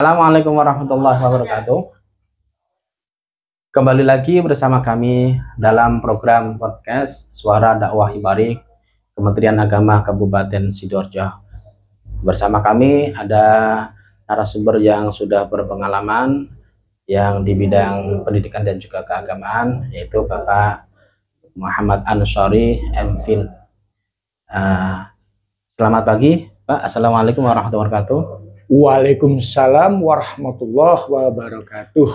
Assalamualaikum warahmatullahi wabarakatuh. Kembali lagi bersama kami dalam program podcast Suara Dakwah Ibarik Kementerian Agama Kabupaten Sidoarjo. Bersama kami ada narasumber yang sudah berpengalaman yang di bidang pendidikan dan juga keagamaan, yaitu Bapak Muhammad Ansori MPhil. Selamat pagi Pak. Assalamualaikum warahmatullahi wabarakatuh. Waalaikumsalam warahmatullahi wabarakatuh.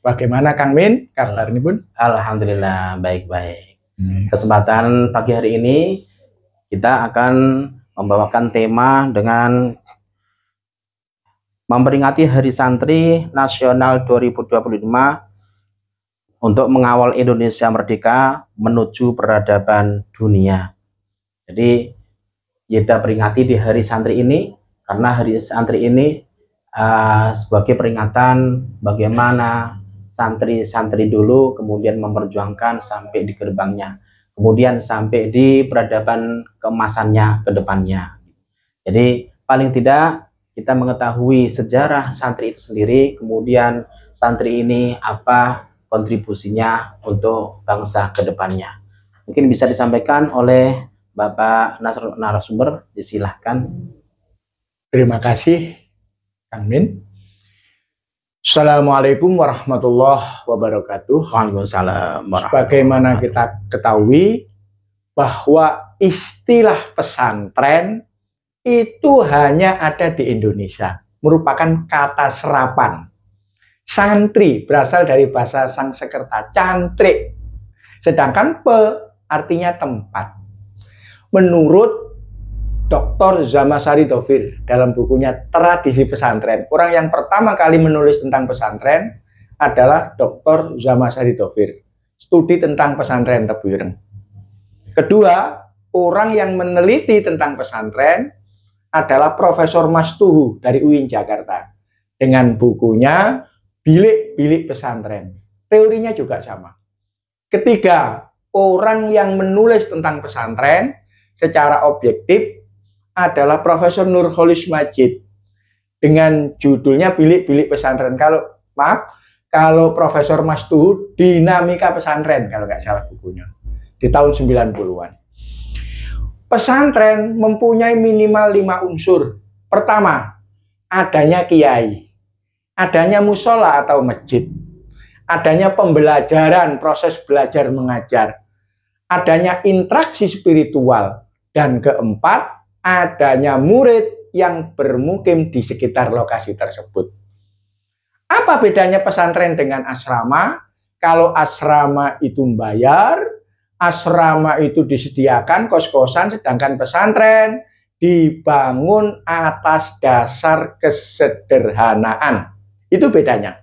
Bagaimana Kang Min? Kabar ini Bun? Alhamdulillah baik-baik. Kesempatan pagi hari ini kita akan membawakan tema dengan memperingati Hari Santri Nasional 2025 untuk mengawal Indonesia merdeka menuju peradaban dunia. Jadi kita peringati di Hari Santri ini karena Hari Santri ini sebagai peringatan bagaimana santri-santri dulu kemudian memperjuangkan sampai di gerbangnya, kemudian sampai di peradaban keemasannya ke depannya. Jadi paling tidak kita mengetahui sejarah santri itu sendiri, kemudian santri ini apa kontribusinya untuk bangsa ke depannya. Mungkin bisa disampaikan oleh Bapak narasumber, disilahkan. Terima kasih Kang Min. Assalamualaikum warahmatullahi wabarakatuh. Waalaikumsalam. Sebagaimana kita ketahui bahwa istilah pesantren itu hanya ada di Indonesia, merupakan kata serapan. Santri berasal dari bahasa Sanskerta, cantrik. Sedangkan artinya tempat. Menurut Dr. Zamasari Taufir dalam bukunya Tradisi Pesantren, orang yang pertama kali menulis tentang pesantren adalah Dr. Zamasari Taufir, studi tentang pesantren Tebuireng. Kedua, orang yang meneliti tentang pesantren adalah Profesor Mastuhu dari UIN Jakarta dengan bukunya Bilik-Bilik Pesantren. Teorinya juga sama. Ketiga, orang yang menulis tentang pesantren secara objektif adalah Profesor Nurholis Majid dengan judulnya Bilik-Bilik Pesantren. Kalau Profesor Mastuhu Dinamika Pesantren kalau nggak salah bukunya di tahun 90-an. Pesantren mempunyai minimal 5 unsur. Pertama, adanya kiai, adanya musola atau masjid, adanya pembelajaran, proses belajar mengajar, adanya interaksi spiritual, dan keempat, adanya murid yang bermukim di sekitar lokasi tersebut. Apa bedanya pesantren dengan asrama? Kalau asrama itu membayar, asrama itu disediakan kos-kosan, sedangkan pesantren dibangun atas dasar kesederhanaan. Itu bedanya.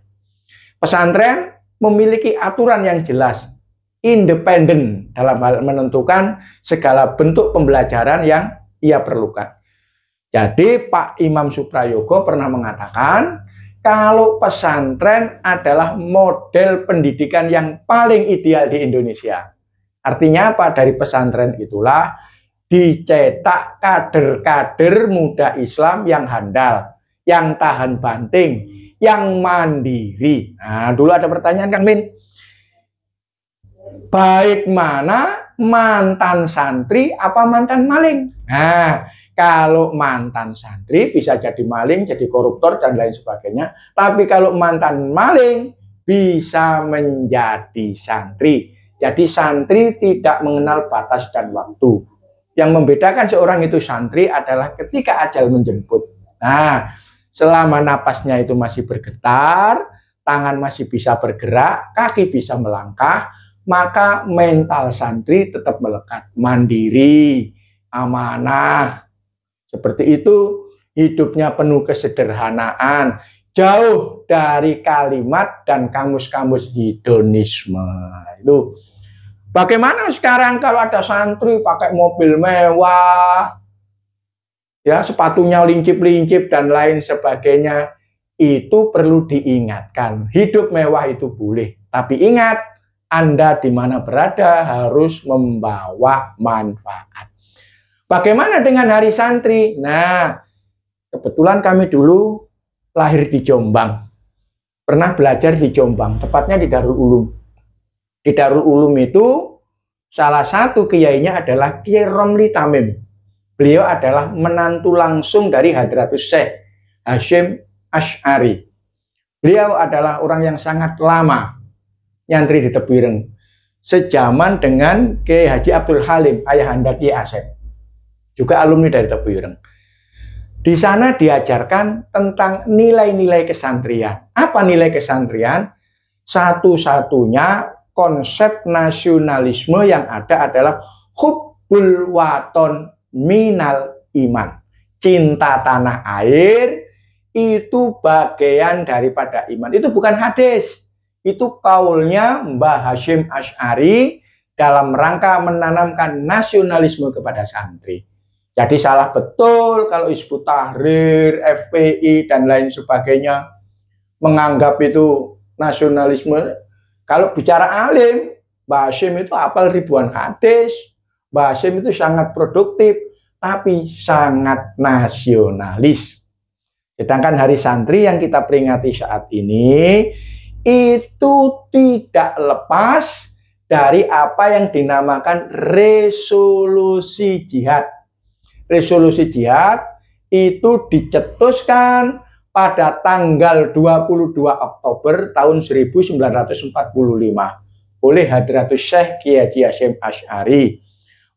Pesantren memiliki aturan yang jelas, independen dalam hal menentukan segala bentuk pembelajaran yang ia perlukan. Jadi Pak Imam Suprayogo pernah mengatakan kalau pesantren adalah model pendidikan yang paling ideal di Indonesia. Artinya apa? Dari pesantren itulah dicetak kader-kader muda Islam yang handal, yang tahan banting, yang mandiri. Nah, dulu ada pertanyaan Kang Min. Baik mana mantan santri apa mantan maling? Nah, kalau mantan santri bisa jadi maling, jadi koruptor dan lain sebagainya. Tapi kalau mantan maling bisa menjadi santri. Jadi santri tidak mengenal batas dan waktu. Yang membedakan seorang itu santri adalah ketika ajal menjemput. Nah, selama napasnya itu masih bergetar, tangan masih bisa bergerak, kaki bisa melangkah, maka mental santri tetap melekat, mandiri, amanah. Seperti itu, hidupnya penuh kesederhanaan, jauh dari kalimat dan kamus-kamus hedonisme. Itu. Bagaimana sekarang kalau ada santri pakai mobil mewah, ya sepatunya lincip-lincip dan lain sebagainya, itu perlu diingatkan. Hidup mewah itu boleh, tapi ingat, Anda di mana berada harus membawa manfaat. Bagaimana dengan hari santri? Nah, kebetulan kami dulu lahir di Jombang. Pernah belajar di Jombang, tepatnya di Darul Ulum. Di Darul Ulum itu salah satu kiainya adalah Kiai Romli Tamim. Beliau adalah menantu langsung dari Hadratus Syekh Hasyim Asy'ari. Beliau adalah orang yang sangat lama nyantri di Tebuireng, sejaman dengan Kiai Haji Abdul Halim, ayahanda Kiai Asep, juga alumni dari Tebuireng. Di sana diajarkan tentang nilai-nilai kesantrian. Apa nilai kesantrian? Satu-satunya konsep nasionalisme yang ada adalah hubbul waton minal iman. Cinta tanah air itu bagian daripada iman. Itu bukan hadis. Itu kaulnya Mbah Hasyim Asy'ari dalam rangka menanamkan nasionalisme kepada santri. Jadi salah betul kalau Hizbut Tahrir, FPI, dan lain sebagainya menganggap itu nasionalisme. Kalau bicara alim, Mbah Hasyim itu hafal ribuan hadis. Mbah Hasyim itu sangat produktif, tapi sangat nasionalis. Sedangkan Hari Santri yang kita peringati saat ini, itu tidak lepas dari apa yang dinamakan resolusi jihad. Resolusi jihad itu dicetuskan pada tanggal 22 Oktober tahun 1945 oleh Hadratus Syekh Kiai Haji Hasyim Asy'ari,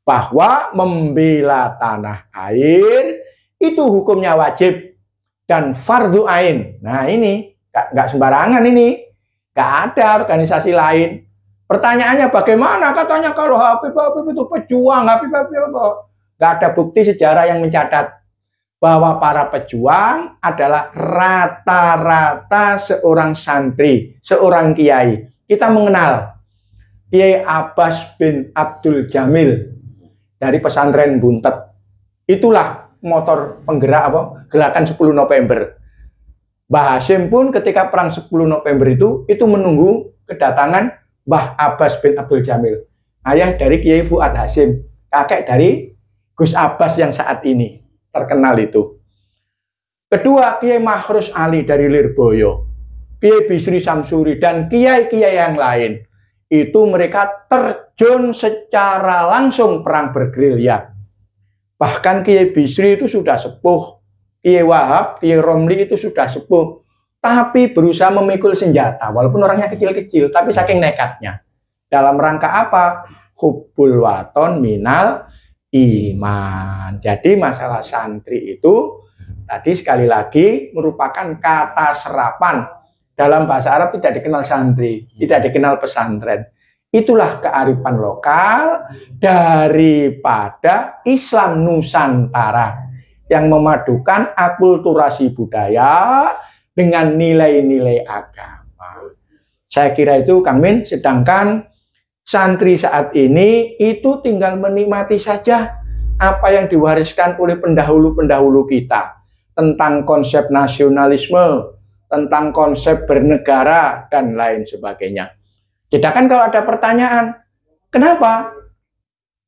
bahwa membela tanah air itu hukumnya wajib dan fardu ain. Nah ini nggak sembarangan, ini nggak ada organisasi lain. Pertanyaannya bagaimana? Katanya kalau Habib itu pejuang, Habib nggak ada bukti sejarah yang mencatat bahwa para pejuang adalah rata-rata seorang santri, seorang kiai. Kita mengenal Kiai Abbas bin Abdul Jamil dari pesantren Buntet. Itulah motor penggerak gerakan 10 November. Mbah Hasyim pun ketika perang 10 November itu menunggu kedatangan Mbah Abbas bin Abdul Jamil, ayah dari Kiai Fuad Hasyim, kakek dari Gus Abbas yang saat ini terkenal itu. Kedua, Kiai Makhrus Ali dari Lirboyo, Kiai Bisri Samsuri, dan kiai-kiai yang lain. Itu mereka terjun secara langsung perang bergerilya. Bahkan Kiai Bisri itu sudah sepuh, Kiai Wahab, Kiai Romli itu sudah sepuh, tapi berusaha memikul senjata, walaupun orangnya kecil-kecil, tapi saking nekatnya. Dalam rangka apa? Hubbul waton minal iman. Jadi masalah santri itu tadi sekali lagi merupakan kata serapan. Dalam bahasa Arab tidak dikenal santri, tidak dikenal pesantren. Itulah kearifan lokal daripada Islam Nusantara yang memadukan akulturasi budaya dengan nilai-nilai agama. Saya kira itu Kang Min, sedangkan santri saat ini itu tinggal menikmati saja apa yang diwariskan oleh pendahulu-pendahulu kita tentang konsep nasionalisme, tentang konsep bernegara, dan lain sebagainya. Sedangkan kalau ada pertanyaan, kenapa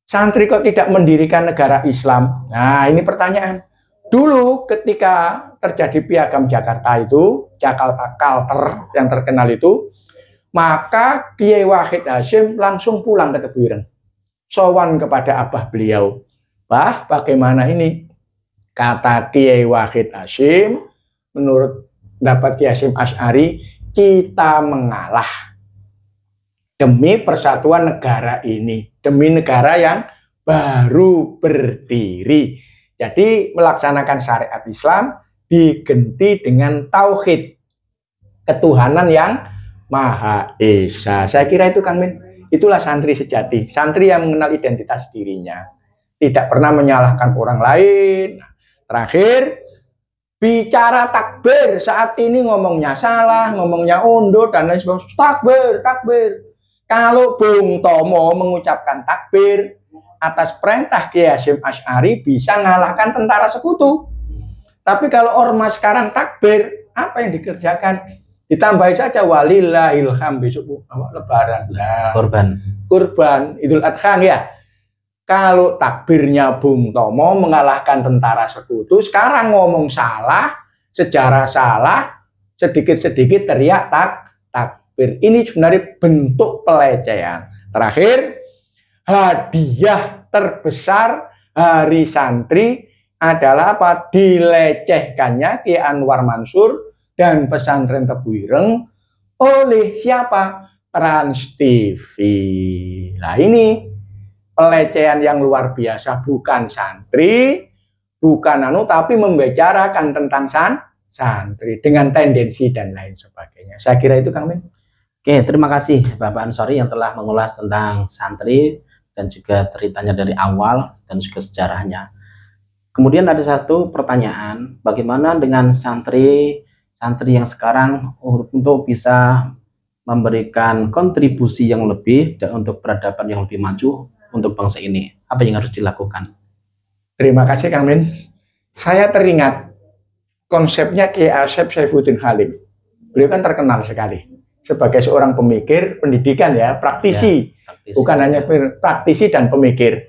santri kok tidak mendirikan negara Islam? Nah, ini pertanyaan. Dulu ketika terjadi Piagam Jakarta itu, Jakarta Kalter yang terkenal itu, maka Kiai Wahid Hasyim langsung pulang ke Tebuireng. Sowan kepada abah beliau. Bah, bagaimana ini? Kata Kiai Wahid Hasyim, menurut pendapat Kiai Hasyim Asy'ari, kita mengalah demi persatuan negara ini, demi negara yang baru berdiri. Jadi melaksanakan syariat Islam digenti dengan tauhid, ketuhanan yang Maha Esa. Saya kira itu Kang Min, itulah santri sejati, santri yang mengenal identitas dirinya, tidak pernah menyalahkan orang lain. Terakhir, bicara takbir saat ini ngomongnya salah, ngomongnya undur dan lain sebagainya. Takbir, takbir. Kalau Bung Tomo mengucapkan takbir atas perintah Kiai Hasyim Asy'ari bisa ngalahkan tentara sekutu. Tapi kalau ormas sekarang takbir, apa yang dikerjakan? Ditambahi saja walillahil hamd, besok lebaran lah. Kurban Idul Adha ya. Kalau takbirnya Bung Tomo mengalahkan tentara sekutu, sekarang ngomong salah, sejarah salah, sedikit-sedikit teriak takbir. Ini sebenarnya bentuk pelecehan. Terakhir, hadiah terbesar Hari Santri adalah apa? Dilecehkannya Ki Anwar Mansur dan pesantren Tebu Ireng oleh siapa? Trans TV. Nah ini pelecehan yang luar biasa, bukan santri, bukan tapi membicarakan tentang santri dengan tendensi dan lain sebagainya. Saya kira itu Kang Min. Oke, terima kasih Bapak Ansori yang telah mengulas tentang santri dan juga ceritanya dari awal dan juga sejarahnya. Kemudian ada satu pertanyaan, bagaimana dengan santri yang sekarang untuk bisa memberikan kontribusi yang lebih dan untuk peradaban yang lebih maju untuk bangsa ini? Apa yang harus dilakukan? Terima kasih Kang Min. Saya teringat konsepnya Kiai Asep Saifuddin Halim. Beliau kan terkenal sekali sebagai seorang pemikir pendidikan ya, praktisi. Bukan hanya praktisi dan pemikir.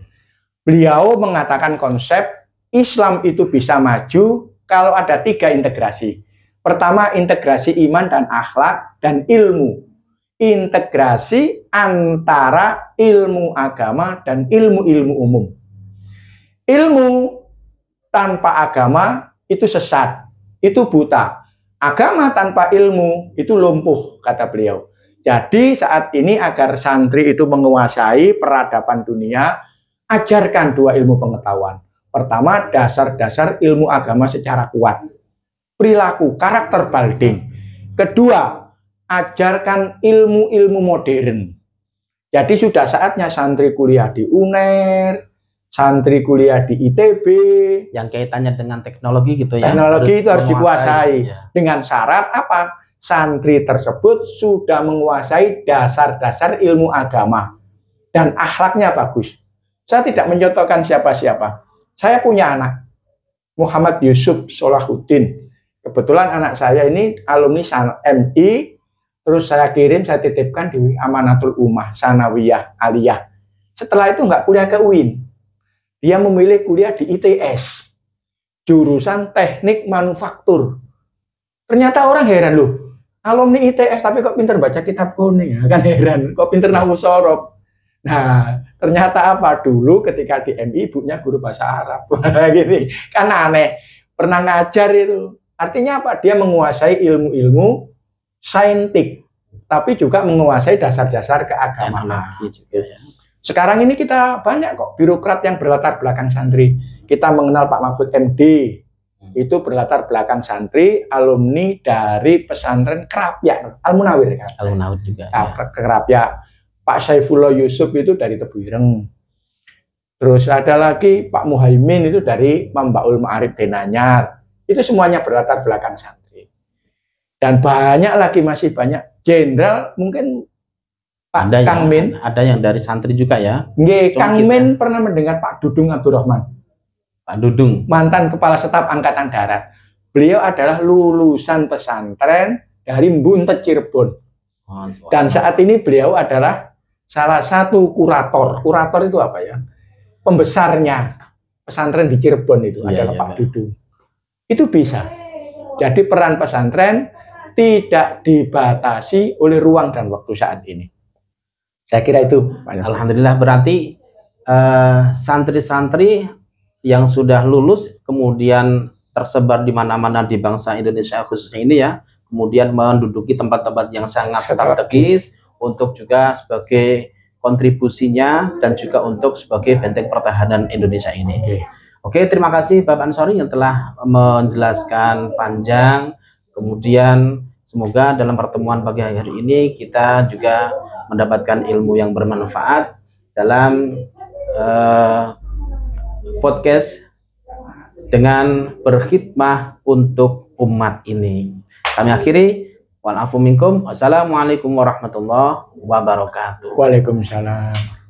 Beliau mengatakan konsep Islam itu bisa maju kalau ada 3 integrasi. Pertama, integrasi iman dan akhlak dan ilmu. Integrasi antara ilmu agama dan ilmu-ilmu umum. Ilmu tanpa agama itu sesat, itu buta. Agama tanpa ilmu itu lumpuh, kata beliau. Jadi saat ini agar santri itu menguasai peradaban dunia, ajarkan 2 ilmu pengetahuan. Pertama, dasar-dasar ilmu agama secara kuat. Perilaku, karakter balding. Kedua, ajarkan ilmu-ilmu modern. Jadi sudah saatnya santri kuliah di UNER, santri kuliah di ITB. Yang kaitannya dengan teknologi gitu ya. Teknologi itu harus dikuasai. Ya. Dengan syarat apa? Santri tersebut sudah menguasai dasar-dasar ilmu agama. Dan akhlaknya bagus. Saya tidak mencontohkan siapa-siapa. Saya punya anak, Muhammad Yusuf Solahuddin. Kebetulan anak saya ini alumni MI, terus saya kirim, saya titipkan di Amanatul Ummah, Sanawiyah, Aliyah. Setelah itu nggak kuliah ke UIN. Dia memilih kuliah di ITS, jurusan teknik manufaktur. Ternyata orang heran loh, alumni ITS tapi kok pinter baca kitab kuning, kan heran, kok pinter nahwu sorob. Nah, ternyata apa? Dulu ketika di MI ibunya guru bahasa Arab. Gini, kan aneh. Pernah ngajar itu. Artinya apa? Dia menguasai ilmu-ilmu saintik, tapi juga menguasai dasar-dasar keagamaan. Sekarang ini kita banyak kok birokrat yang berlatar belakang santri. Kita mengenal Pak Mahfud MD, itu berlatar belakang santri, alumni dari pesantren Kerapia, Al-Munawir kan? Al-Munawir juga. Kerapia. Pak Saifullah Yusuf itu dari Tebu Ireng. Terus ada lagi Pak Muhaimin itu dari Mambaul Ma'arif Denanyar. Itu semuanya berlatar belakang santri. Dan banyak lagi, masih banyak. Jenderal mungkin Pak ada Kang Min. Ada yang dari santri juga ya. Kang Min pernah mendengar Pak Dudung Abdurrahman. Pak Dudung. Mantan Kepala Staf Angkatan Darat. Beliau adalah lulusan pesantren dari Buntet Cirebon. Dan saat ini beliau adalah salah satu kurator. Kurator itu apa ya? Pembesarnya pesantren di Cirebon itu adalah Pak Dudung. Itu bisa. Jadi peran pesantren tidak dibatasi oleh ruang dan waktu saat ini. Saya kira itu. Alhamdulillah, berarti santri-santri yang sudah lulus kemudian tersebar di mana-mana di bangsa Indonesia khususnya ini ya, kemudian menduduki tempat-tempat yang sangat strategis untuk juga sebagai kontribusinya dan juga untuk sebagai benteng pertahanan Indonesia ini. Oke, terima kasih Bapak Ansori yang telah menjelaskan panjang. Kemudian semoga dalam pertemuan pagi hari ini kita juga mendapatkan ilmu yang bermanfaat dalam podcast dengan berkhidmah untuk umat ini. Kami akhiri. Wa'alaikum minkum. Wassalamualaikum warahmatullahi wabarakatuh. Waalaikumsalam.